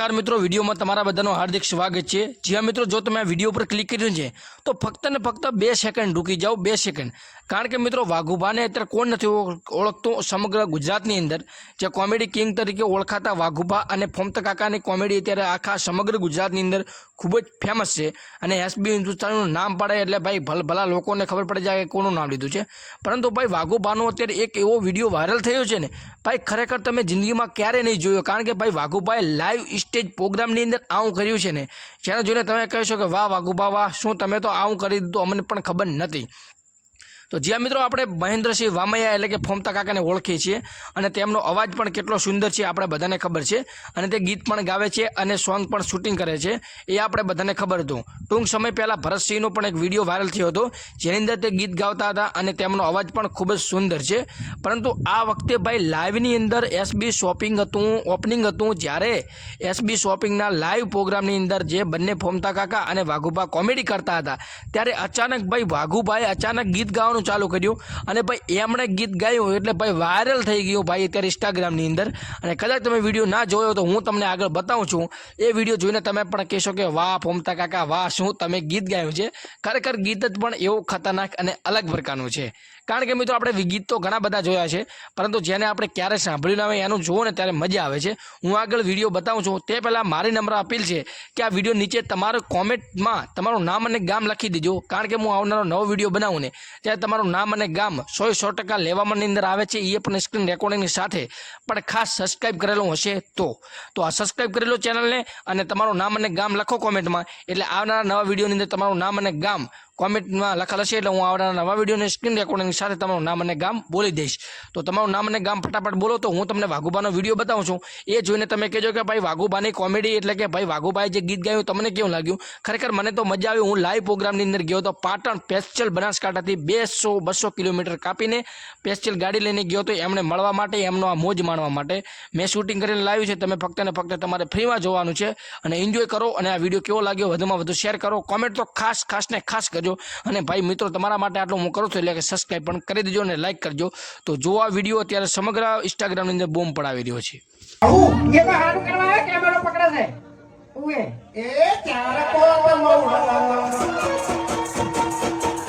नमस्कार मित्रों, विडियो में तमारा बधानो हार्दिक स्वागत है। जी हाँ मित्रों, जो तमे आ विडियो पर क्लिक कर्युं छे तो फक्त ने फक्त 2 सेकंड रुकी जाओ, 2 सेकंड। कारण के मित्रों वाघुभाने अत्यारे कोण नथी ओळखतो समग्र गुजरातनी अंदर जे कॉमेडी किंग तरीके ओळखाता वाघुभा अने फोमता काकानी कॉमेडी अत्यारे आखा समग्र गुजरातनी अंदर खूब ज फेमस है। अने एसबी हिंदुस्तानीनुं नाम पाडे एटले भाई भला लोकोने खबर पड़ी जाए कोनुं नाम लीधुं छे। परंतु भाई वाघुभानो अत्यारे एक एवो विडियो वायरल थयो छे ने भाई खरेखर तमे जिंदगीमां क्यारे नहीं जोयो। कारण के भाई वाघुभाए लाइव स्टेज प्रोग्रामनी अंदर आवुं कर्युं छे ने जेने जोईने तमे कहेशो के वाह वाघुभा वाह, शुं तमे तो आवुं करी दीधुं, अमने पण खबर नथी। तो जी मित्रों, आपणे महेन्द्रसिंह वामैया एटले के फोमता काकाने ओळखीए छीए अने तेमनो अवाज पण केटलो सुंदर छे आपणे बधाने खबर छे। अने ते गीत पण गावे छे अने सॉन्ग पण शूटिंग करे छे, ए आपणे बधाने खबर हतुं। टूंक समय पहेला भरतसिंहनो पण एक विडियो वायरल थयो हतो जेनी अंदर ते गीत गावता हता अने तेमनो अवाज पण खूब ज सुंदर छे। परंतु आ वखते भाई लाइवनी अंदर एसबी शॉपिंग हतुं, ओपनिंग हतुं, ज्यारे एसबी शॉपिंगना लाइव प्रोग्रामनी अंदर जे बंने फोमता काका अने वाघुभा कॉमेडी करता हता त्यारे अचानक भाई वाघुभाए अचानक गीत गावानुं चालू कर्युं अने भाई एमणे गीत गायुं एटले भाई वायरल थई गयुं भाई अत्यारे इंस्टाग्रामनी अंदर। अने कदाच तमे विडियो ना जोयो तो हुं तमने आगळ बतावुं छुं। ए विडियो जोईने तमे पण कहेशो के वाह फोमता काका वाह, शुं तमे गीत गायुं छे। खरेखर गीत ज पण एवुं खतरनाक अने अलग प्रकारनुं छे। कारण के मित्रों आपणे गीत तो घणा बधा जोया छे, परंतु जेने आपणे क्यारे सांभळ्युं न होय एनुं जोवो ने त्यारे मजा आवे छे। हुं आगळ विडियो बतावुं छुं ते पहेला मारी नम्र अपील छे के आ विडियो नीचे तमारो कॉमेंटमां तमारुं नाम अने गाम लखी देजो। कारण के हुं आवनारो नवो विडियो बनावुं ने त्यारे तमारुं नाम अने गाम 100% लेवामांनी अंदर आवे छे, ए पण स्क्रीन रेकॉर्डिंगनी साथे पण खास सब्सक्राइब करेલું હશે તો આ સબસ્ક્રાઇબ કરી લો ચેનલને અને તમારું નામ અને ગામ લખો કોમેન્ટમાં, એટલે આવનારા નવા વિડીયોની અંદર તમારું નામ અને ગામ કોમેન્ટમાં લખેલ હશે એટલે હું આવનારા નવા વિડીયોની સ્ક્રીન રેકોર્ડિંગ સાથે તમારું નામ અને ગામ બોલી દઈશ। તો તમારું નામ અને ગામ ફટાફટ બોલો તો હું તમને વાઘુબાનો વિડીયો બતાવું છું। એ જોઈને તમે કહેજો કે ભાઈ વાઘુબાની કોમેડી એટલે કે ભાઈ વાઘુબાએ જે ગીત ગાયું તમને કેવું લાગ્યું। ખરેખર મને તો મજા આવી। હું લાઈવ પ્રોગ્રામની અંદર ગયો તો પાટણ પેસ્ચલ બનાસકાંઠાથી 200 કિલોમીટર કાપીને પેસ્ચલ ગાડી લઈને ગયો તો એમણે મળવા માટે, એમનો આ મોજ માણવા માટે મેં શૂટિંગ કરીને લાવ્યું છે। તમે ફક્ત ને ફક્ત તમારે ફ્રીમાં જોવાનું છે અને એન્જોય કરો। અને આ વિડીયો કેવો લાગ્યો વધુમાં વધુ શેર કરો, કોમેન્ટ તો ખાસ ને ખાસ કરજો। અને ભાઈ મિત્રો તમારા માટે આટલું હું કરું છું એટલે કે સબસ્ક્રાઇબ પણ કરી દેજો અને લાઈક કરજો। તો જો આ વિડીયો અત્યારે સમગ્ર ઇન્સ્ટાગ્રામની અંદર બૂમ પડાવી રહ્યો છે। ये तो हारू करवा है कैमरा पकड़ा है ओए ए चार को तो मौला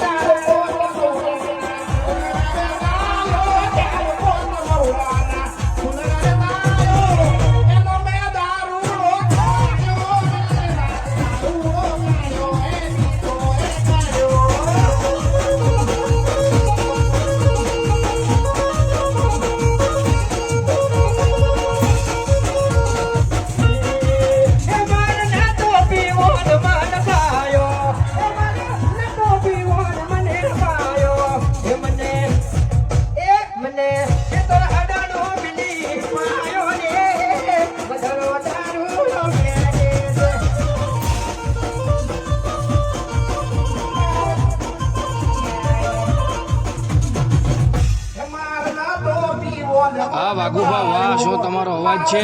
चार को तो मौला चार को तो मौला सुन रे मायो एनो में दारू लो खायो ओ मायो ए तो ए खायो આ વાઘુભા વાહ, શું તમારો અવાજ છે।